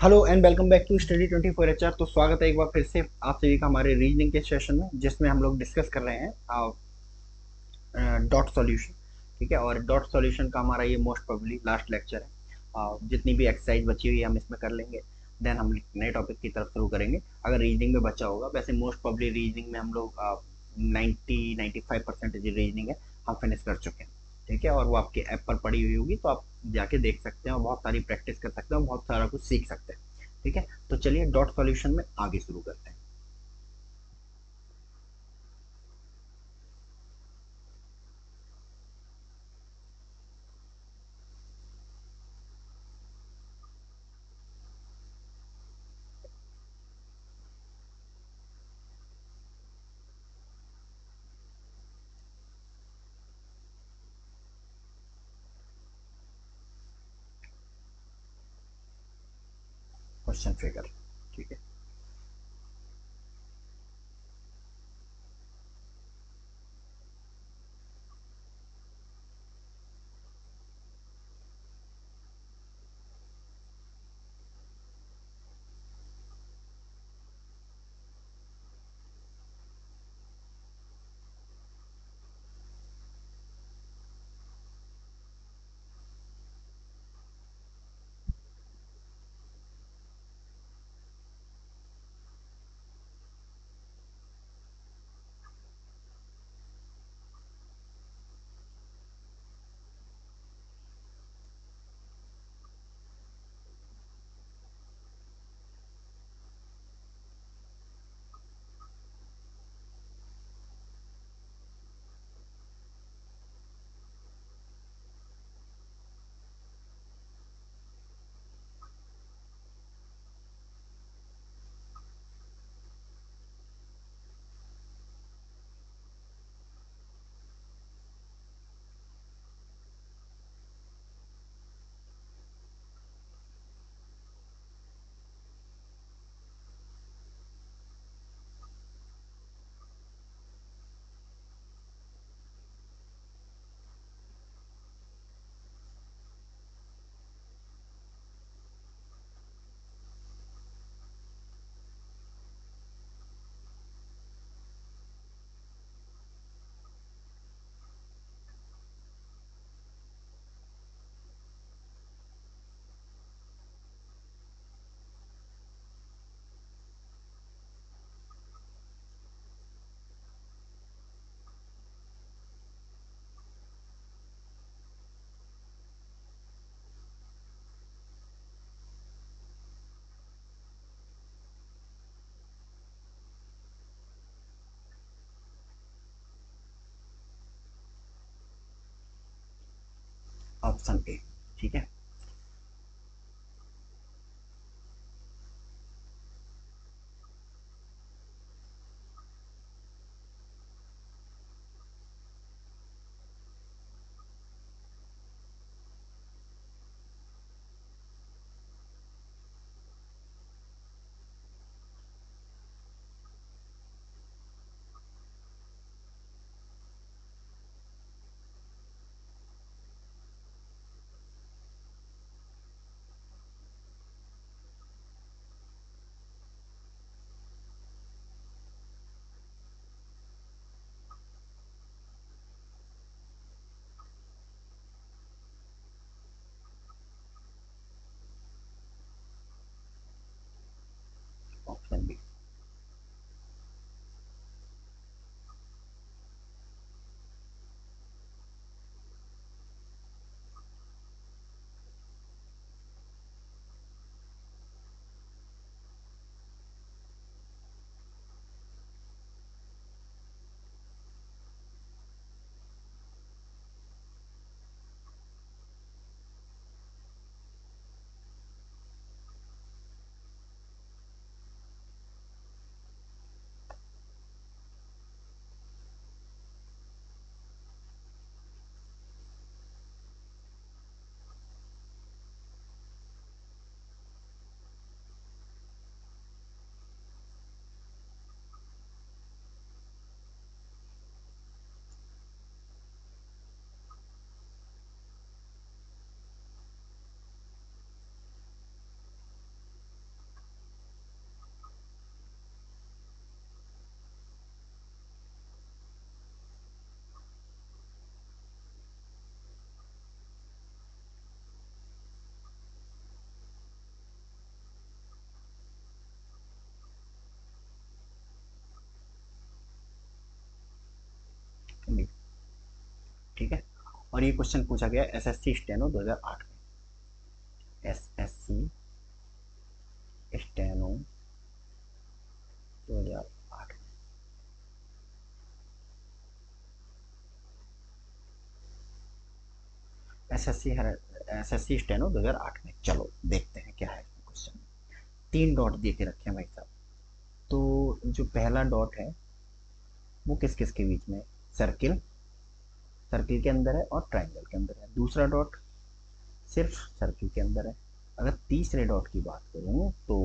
Hello and welcome back to study 24 HR। तो स्वागत है एक बार फिर से आप सभी का हमारे रीजनिंग के सेशन में, जिसमें हम लोग डिस्कस कर रहे हैं डॉट सॉल्यूशन। ठीक है, और डॉट सॉल्यूशन का हमारा ये मोस्ट प्रोबेबली लास्ट लेक्चर है। जितनी भी एक्सरसाइज बची हुई है हम इसमें कर लेंगे, देन हम नए टॉपिक की तरफ शुरू करेंगे अगर रीजनिंग में बचा होगा। वैसे मोस्ट प्रोबेबली रीजनिंग में हम लोग 90-95% रीजनिंग है हम फिनिश कर चुके हैं। ठीक है, और वो आपके ऐप पर पड़ी हुई होगी, तो आप जाके देख सकते हैं और बहुत सारी प्रैक्टिस कर सकते हैं और बहुत सारा कुछ सीख सकते हैं। ठीक है, तो चलिए डॉट सॉल्यूशन में आगे शुरू करते हैं। Question figure. ठीक है, ऑप्शन ए। ठीक है, ठीक है। और ये क्वेश्चन पूछा गया एसएससी स्टेनो 2008 में। एसएससी स्टेनो 2008 में। एसएससी स्टेनो 2008 में। चलो देखते हैं क्या है क्वेश्चन में। 3 डॉट दे के रखे हैं भाई साहब। तो जो पहला डॉट है वो किस किस के बीच में है? सर्किल, सर्किल के अंदर है और ट्राइंगल के अंदर है। दूसरा डॉट सिर्फ सर्किल के अंदर है। अगर तीसरे डॉट की बात करूं तो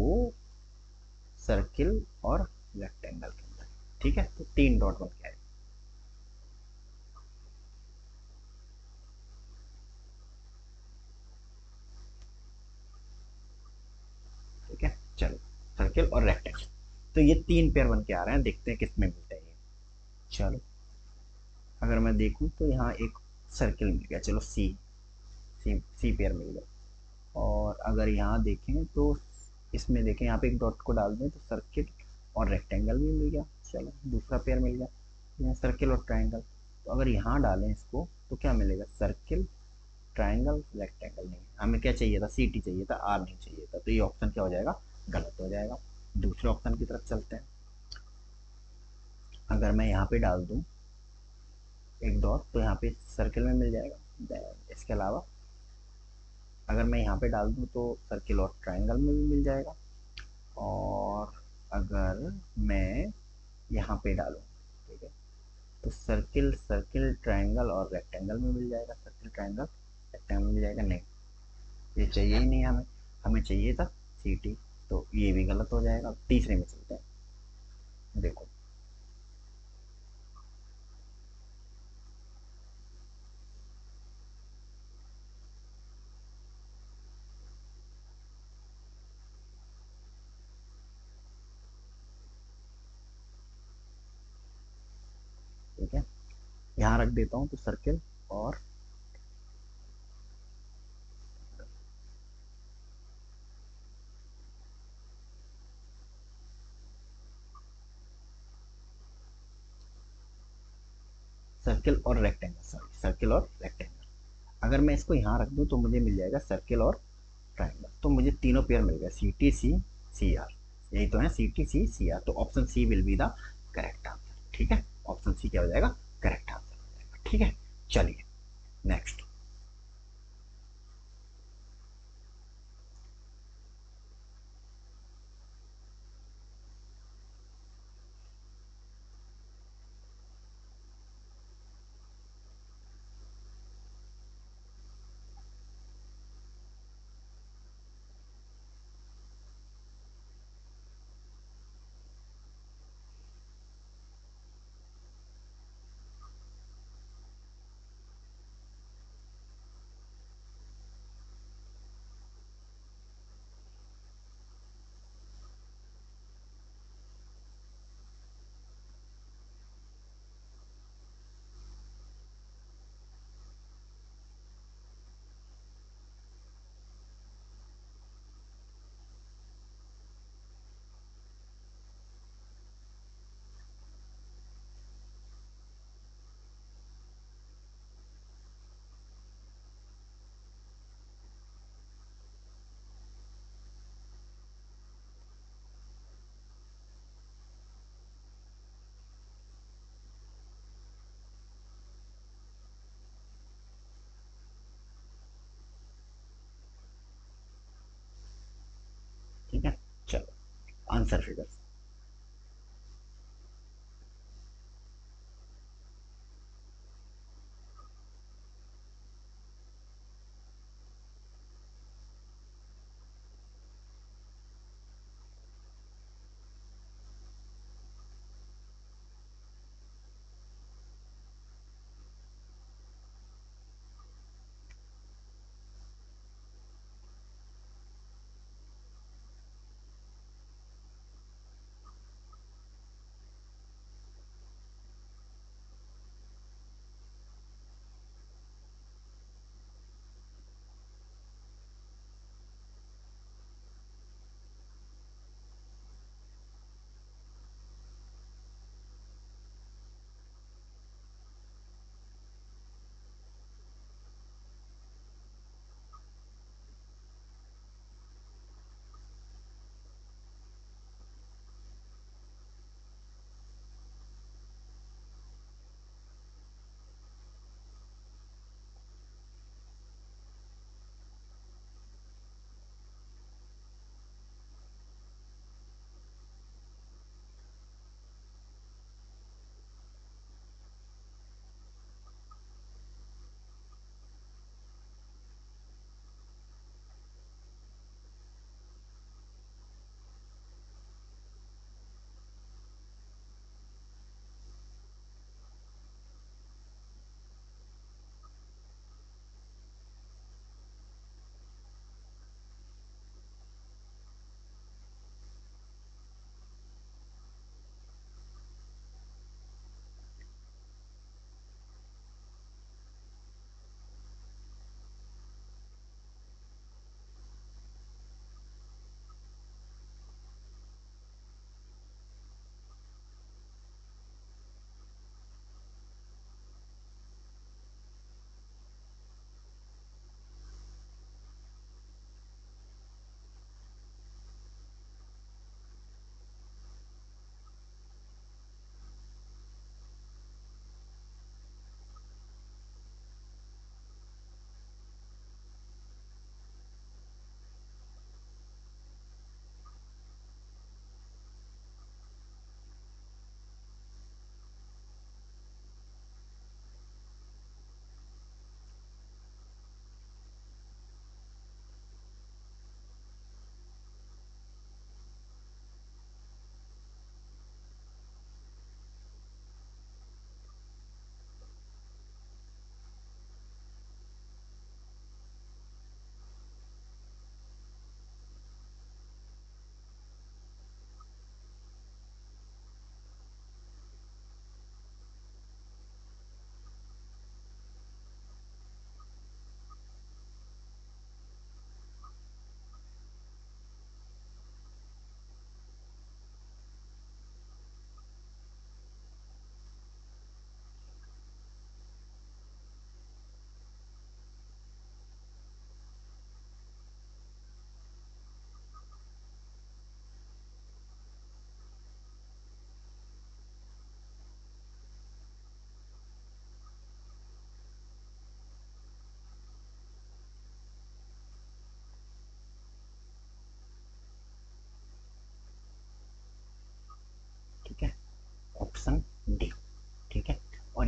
सर्किल और रेक्टेंगल के अंदर। ठीक है, तो 3 डॉट बन के आए। ठीक है, चलो सर्किल और रेक्टेंगल। तो ये 3 पेयर बन के आ रहे हैं, देखते हैं किस में मिलता है ये। चलो अगर मैं देखूं तो यहाँ एक सर्किल मिल गया, चलो सी, सी पेयर मिल गया। और अगर यहाँ देखें तो इसमें देखें, यहाँ पे एक डॉट को डाल दें तो सर्किल और रेक्टेंगल भी मिल गया। चलो दूसरा पेयर मिल गया, यहाँ सर्किल और ट्राइंगल। तो अगर यहाँ डालें इसको तो क्या मिलेगा? Circle, triangle, rectangle. नहीं, हमें क्या चाहिए था? सी टी चाहिए था, आर नहीं चाहिए था। तो ये ऑप्शन क्या हो जाएगा? गलत हो जाएगा। दूसरे ऑप्शन की तरफ चलते हैं। अगर मैं यहाँ पे डाल दूँ एक डॉट तो यहाँ पे सर्किल में मिल जाएगा। इसके अलावा अगर मैं यहाँ पे डाल दूँ तो सर्किल और ट्राइंगल में भी मिल जाएगा। और अगर मैं यहाँ पे डालूँ, ठीक है, तो सर्किल, सर्किल, ट्राइंगल और रेक्टेंगल में मिल जाएगा। सर्किल, ट्राइंगल, रेक्टेंगल मिल जाएगा। नहीं, ये चाहिए ही नहीं हमें, हमें चाहिए था सी टी। तो ये भी गलत हो जाएगा। तीसरे में चलते हैं, देखो। ठीक है, यहाँ रख देता हूँ तो सर्किल और सर्किल और रेक्टेंगल, सॉरी, सर्किल और रेक्टेंगल। अगर मैं इसको यहाँ रख दूँ तो मुझे मिल जाएगा सर्किल और ट्राइंगल। तो मुझे तीनों पेयर मिल गए, सी टी, सी, सी आर। यही तो है, C T, C, C R. तो option C will be the correct answer. ठीक है, ऑप्शन सी क्या हो जाएगा? करेक्ट आंसर हो जाएगा। ठीक है, चलिए नेक्स्ट। ठीक है, चलो आंसर फिगर।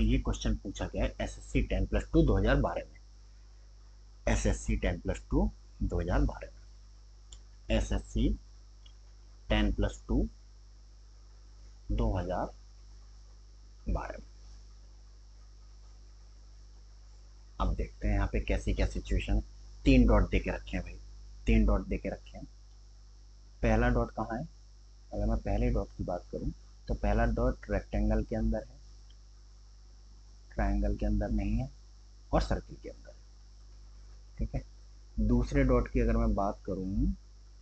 ये क्वेश्चन पूछा गया है SSC 10+2 2012 में। SSC 10+2 2012 में। SSC 10+2 2012 में। अब देखते हैं यहाँ पे कैसी क्या सिचुएशन। 3 डॉट दे के रखे हैं भाई, 3 डॉट दे के रखे हैं। पहला डॉट कहाँ है? अगर मैं पहले डॉट की बात करूँ तो पहला डॉट रेक्टेंगल के अंदर है, ट्रायंगल के अंदर नहीं है, और सर्किल के अंदर है। ठीक है। दूसरे डॉट की अगर मैं बात करूँ,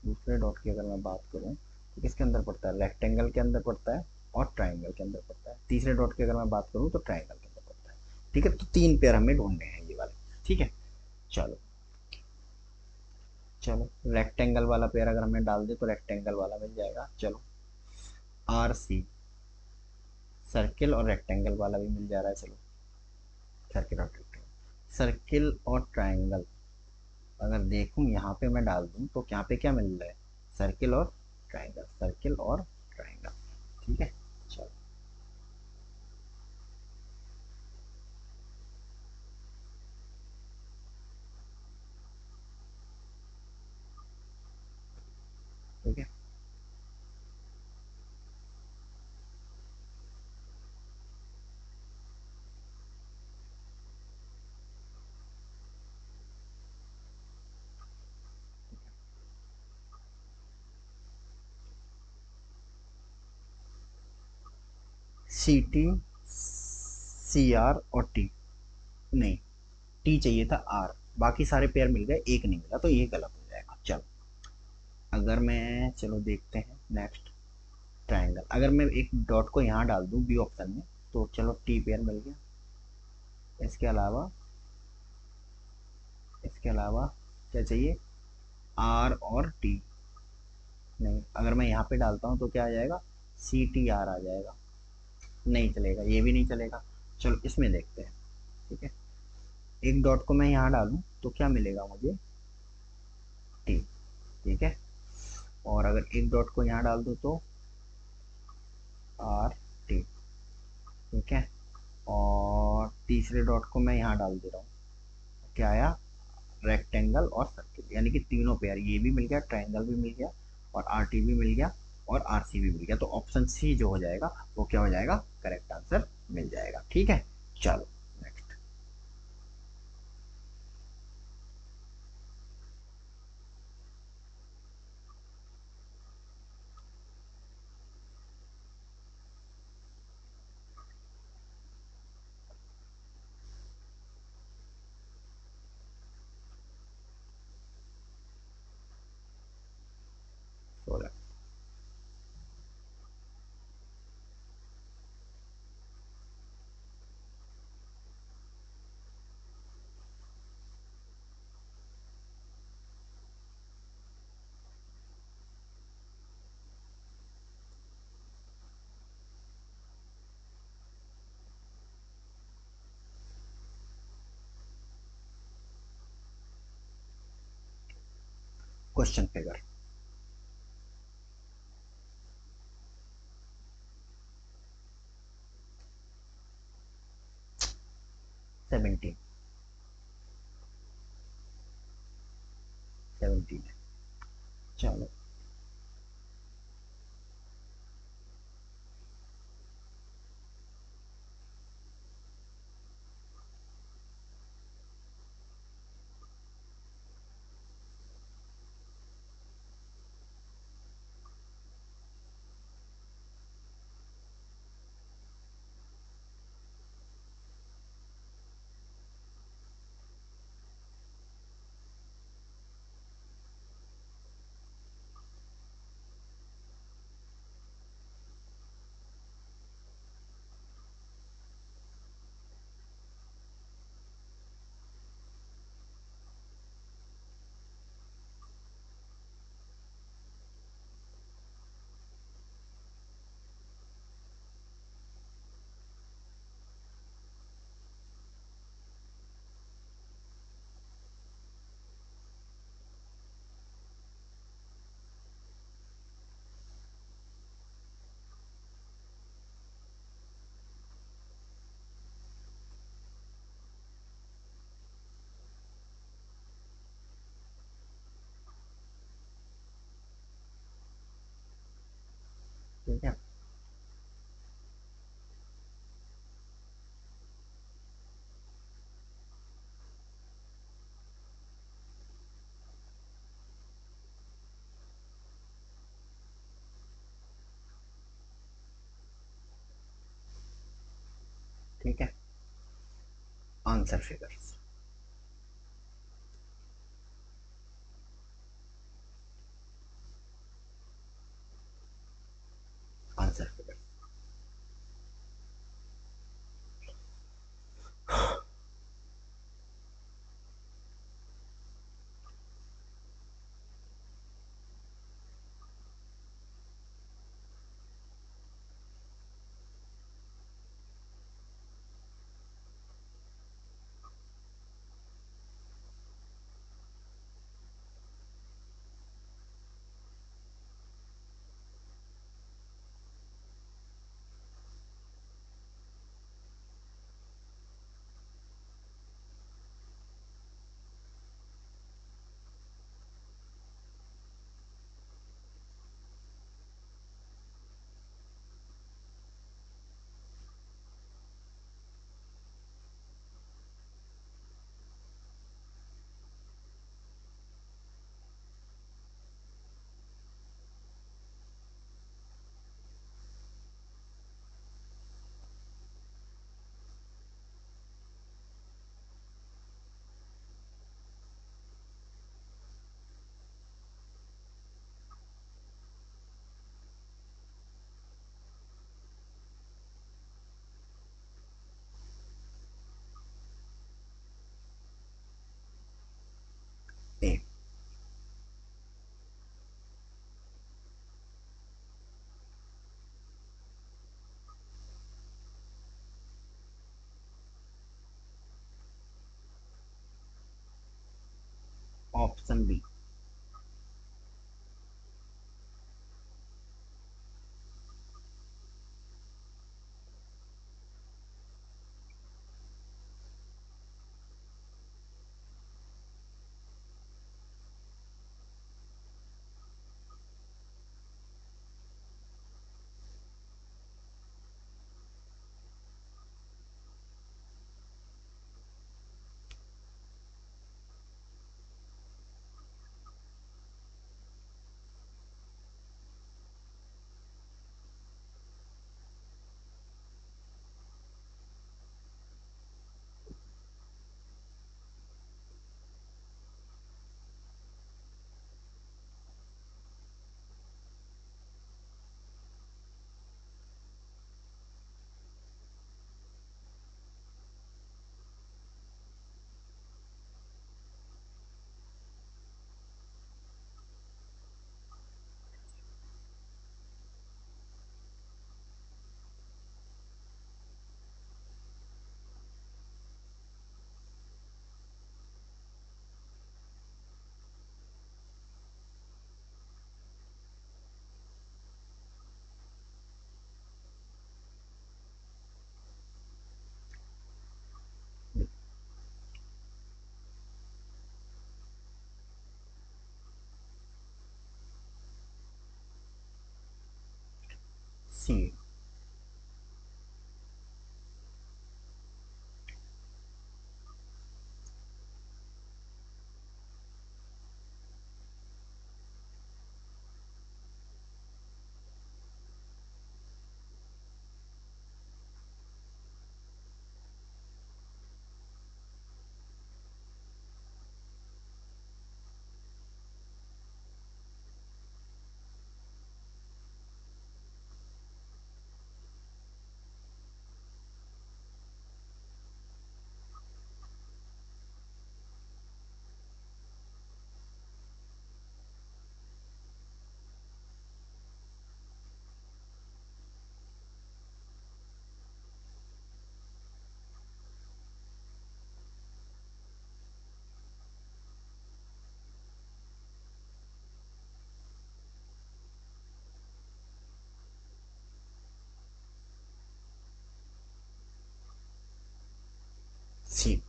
दूसरे डॉट की अगर मैं बात करूँ तो किसके अंदर पड़ता है? रेक्टेंगल के अंदर पड़ता है और ट्रायंगल के अंदर पड़ता है। तीसरे डॉट की अगर मैं बात करूँ तो ट्रायंगल के अंदर पड़ता है। ठीक है, तो 3 पेयर हमें ढूंढने हैं ये वाले। ठीक है, चलो चलो रेक्टेंगल वाला पेयर अगर हमें डाल दे तो रेक्टेंगल वाला मिल जाएगा। चलो RC, सर्किल और रेक्टेंगल वाला भी मिल जा रहा है। चलो सर्किल और रेक्टेंगल, सर्किल और ट्रायंगल अगर देखूं यहाँ पे मैं डाल दूं तो यहाँ पे क्या मिल रहा है? सर्किल और ट्रायंगल, सर्किल और ट्रायंगल। ठीक है, चलो ठीक है। CT, CR और T, नहीं T चाहिए था R, बाकी सारे पेयर मिल गए, एक नहीं मिला, तो ये गलत हो जाएगा। चलो अगर मैं, चलो देखते हैं नेक्स्ट। ट्रायंगल अगर मैं एक डॉट को यहाँ डाल दूँ बी ऑप्शन में तो चलो T पेयर मिल गया। इसके अलावा, इसके अलावा क्या चाहिए? R और T, नहीं अगर मैं यहाँ पे डालता हूँ तो क्या आ जाएगा? CTR आ जाएगा। नहीं चलेगा, ये भी नहीं चलेगा। चलो इसमें देखते हैं। ठीक है, एक डॉट को मैं यहाँ डालूँ तो क्या मिलेगा मुझे? T। ठीक है, और अगर एक डॉट को यहाँ डाल दूँ तो RT। ठीक है, और तीसरे डॉट को मैं यहाँ डाल दे रहा हूँ, क्या आया? रेक्टेंगल और सर्किल, यानी कि तीनों पेयर, ये भी मिल गया, ट्रायंगल भी मिल गया, और RT भी मिल गया, और RC भी मिल गया। तो ऑप्शन सी जो हो जाएगा वो क्या हो जाएगा? करेक्ट आंसर मिल जाएगा। ठीक है, चलो नेक्स्ट। क्वेश्चन फिगर 17, 17 है। चलो ठीक है, answer figures. Answer figures. A. Option B. C. C.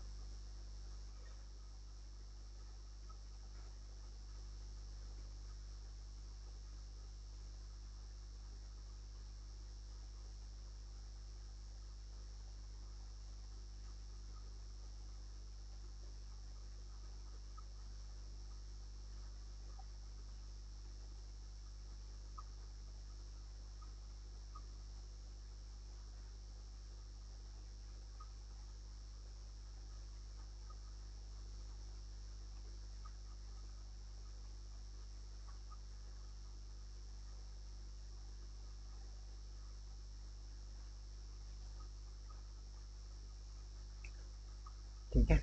ठीक है,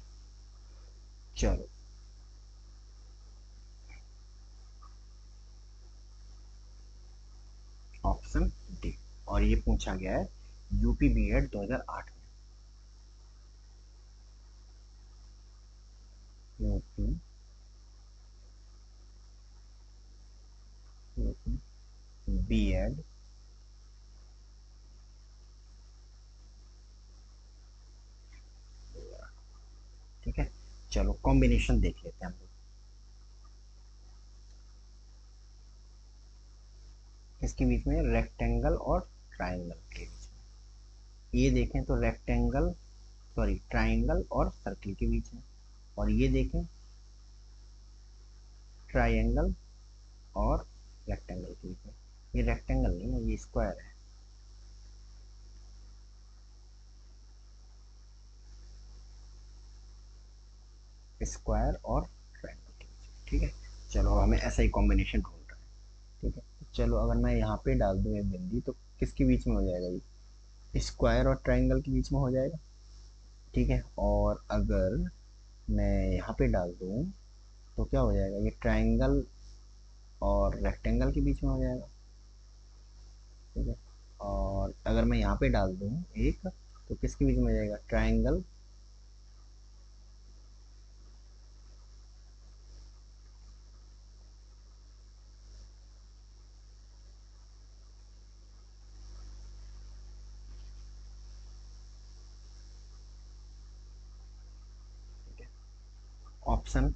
चलो ऑप्शन डी। और ये पूछा गया है यूपी बीएड 2008 में। यूपी यूपी बीएड, ठीक है। चलो कॉम्बिनेशन देख लेते हैं हम लोग, इसके बीच में रेक्टेंगल और ट्राइंगल के बीच में। ये देखें तो रेक्टेंगल, सॉरी ट्राइंगल और सर्किल के बीच में। और ये देखें ट्राइंगल और रेक्टेंगल के बीच में। ये रेक्टेंगल नहीं है, ये स्क्वायर है। स्क्वायर और ट्राइंगल के बीच में, ठीक है। चलो अब हमें ऐसा ही कॉम्बिनेशन ढूंढ रहा है, ठीक है। चलो अगर मैं यहाँ पे डाल दूँ एक बिंदी तो किसके बीच में हो जाएगा, ये स्क्वायर और ट्राइंगल के बीच में हो जाएगा, ठीक है। और अगर मैं यहाँ पे डाल दूँ तो क्या हो जाएगा, ये ट्राइंगल और रेक्टेंगल के बीच में हो जाएगा, ठीक है। और अगर मैं यहाँ पे डाल दूँ एक, तो किसके बीच में हो जाएगा, ट्राइंगल ऑप्शन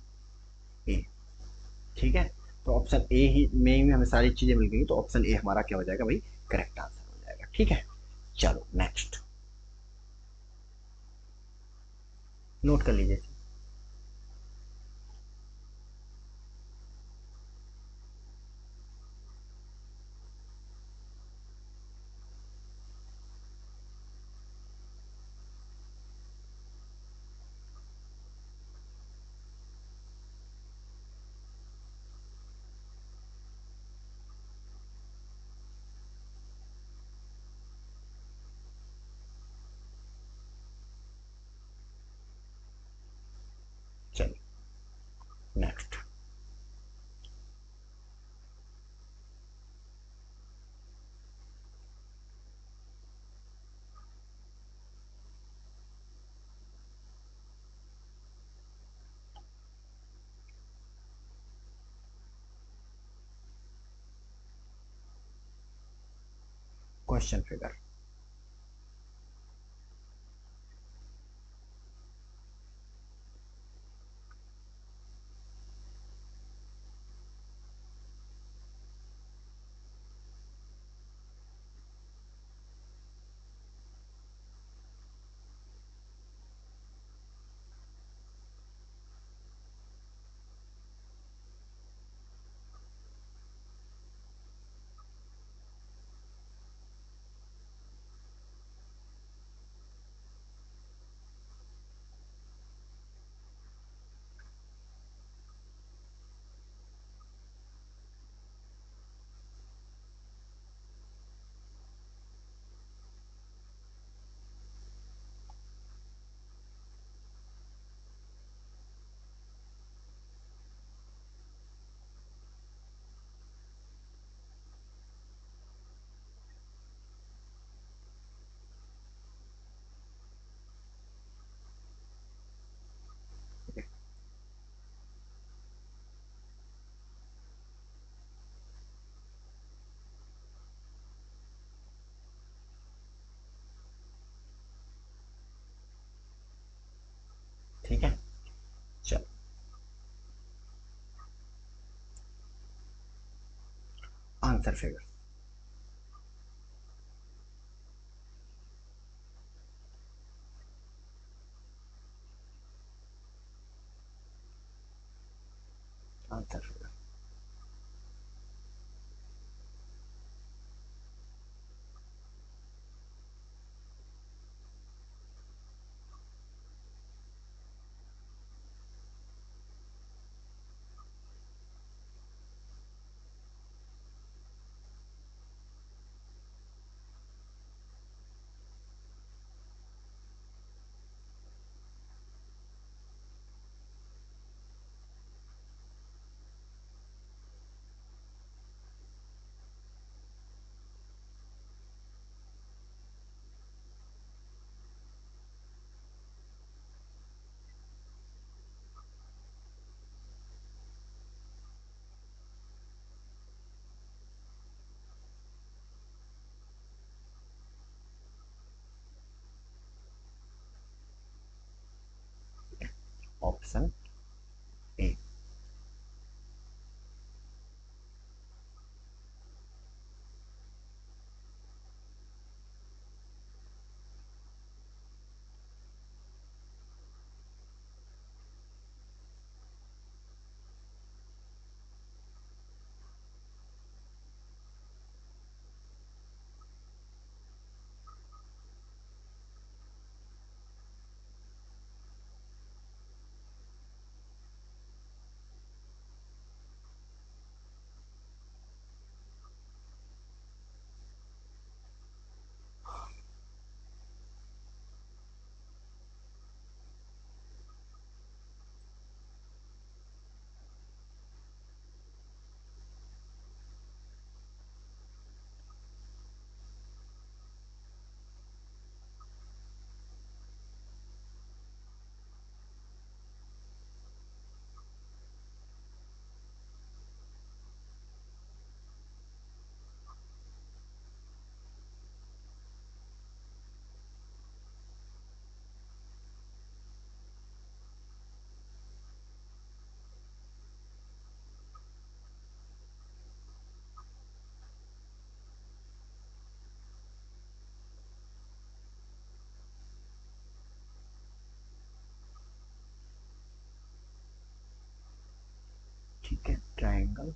ए, ठीक है। तो ऑप्शन ए ही में ही हमें सारी चीजें मिल गई, तो ऑप्शन ए हमारा क्या हो जाएगा भाई, करेक्ट आंसर हो जाएगा, ठीक है। चलो नेक्स्ट नोट कर लीजिए। चलिए नेक्स्ट क्वेश्चन फिगर। ठीक है, चलो answer figure. Answer figure, option A. ठीक है, ट्राइंगल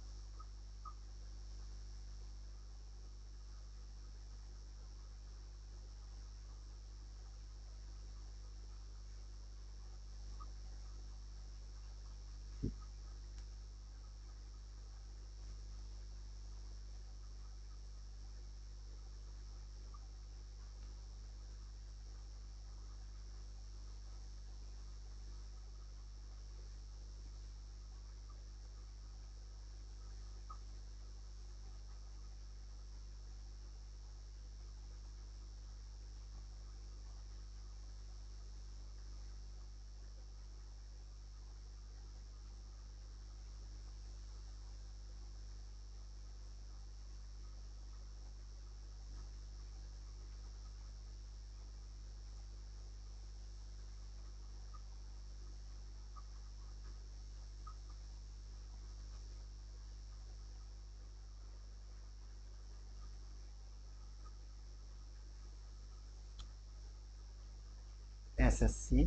SSC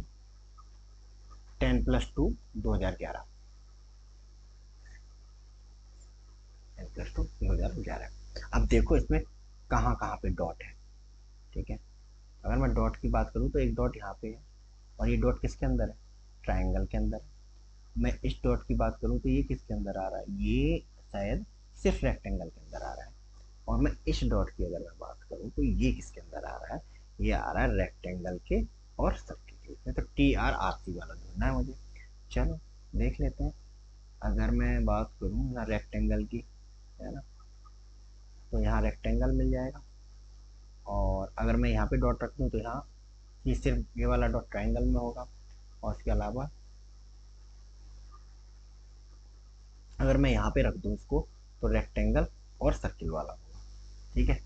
10+2 2011, 10+2 2011। अब देखो इसमें कहाँ कहाँ पे डॉट है। ठीक है, अगर मैं डॉट की बात करूँ तो एक डॉट यहाँ पे है, और ये डॉट किसके अंदर है, ट्राइंगल के अंदर है। मैं इस डॉट की बात करूँ तो ये किसके अंदर आ रहा है, ये शायद सिर्फ रेक्टेंगल के अंदर आ रहा है। और मैं इस डॉट की अगर मैं बात करूँ तो ये किसके अंदर आ रहा है, ये आ रहा है रेक्टेंगल के और सर्किल के इसमें। तो TRRC वाला ढूंढना है मुझे। चलो देख लेते हैं। अगर मैं बात करूँ ना रेक्टेंगल की, है ना, तो यहाँ रेक्टेंगल मिल जाएगा। और अगर मैं यहाँ पे डॉट रख दूँ तो यहाँ ये सिर्फ ये वाला डॉट ट्राइंगल में होगा। और इसके अलावा अगर मैं यहाँ पे रख दूँ इसको तो रेक्टेंगल और सर्किल वाला होगा। ठीक है,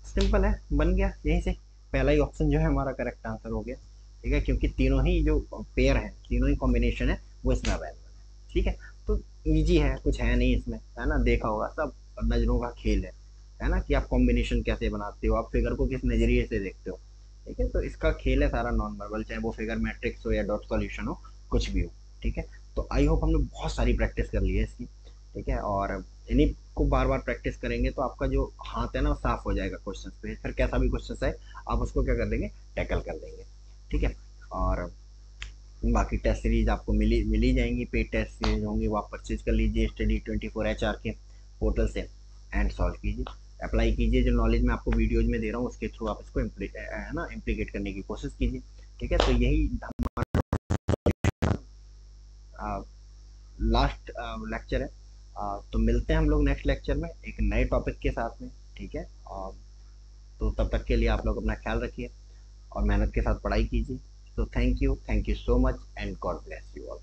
सिंपल है, बन गया। यहीं से पहला ही ऑप्शन जो है हमारा करेक्ट आंसर हो गया। ठीक है, क्योंकि तीनों ही जो पेयर है, तीनों ही कॉम्बिनेशन है वो इसमें अवेलेबल है। ठीक है, तो इजी है, कुछ है नहीं इसमें, है ना। देखा होगा सब, नजरों का खेल है ना, कि आप कॉम्बिनेशन कैसे बनाते हो, आप फिगर को किस नजरिए से देखते हो। ठीक है, तो इसका खेल है सारा नॉन वर्बल, चाहे वो फिगर मैट्रिक्स हो या डॉट सॉल्यूशन हो, कुछ भी हो। ठीक है, तो आई होप हमने बहुत सारी प्रैक्टिस कर ली है इसकी। ठीक है, और इन्हीं को बार बार प्रैक्टिस करेंगे तो आपका जो हाथ है ना वो साफ हो जाएगा क्वेश्चन पे। फिर कैसा भी क्वेश्चन है आप उसको क्या कर देंगे, टैकल कर देंगे। ठीक है, और बाकी टेस्ट सीरीज आपको मिली जाएंगी, पेड टेस्ट सीरीज होंगी, वो आप परचेज कर लीजिए Study24HR के पोर्टल से एंड सॉल्व कीजिए, अप्लाई कीजिए। जो नॉलेज मैं आपको वीडियोज में दे रहा हूँ उसके थ्रू आप इसको है ना इम्प्लीकेट करने की कोशिश कीजिए। ठीक है, तो यही लास्ट लेक्चर है। तो मिलते हैं हम लोग नेक्स्ट लेक्चर में एक नए टॉपिक के साथ में। ठीक है, तो तब तक के लिए आप लोग अपना ख्याल रखिए और मेहनत के साथ पढ़ाई कीजिए। तो thank you so much and God bless you all.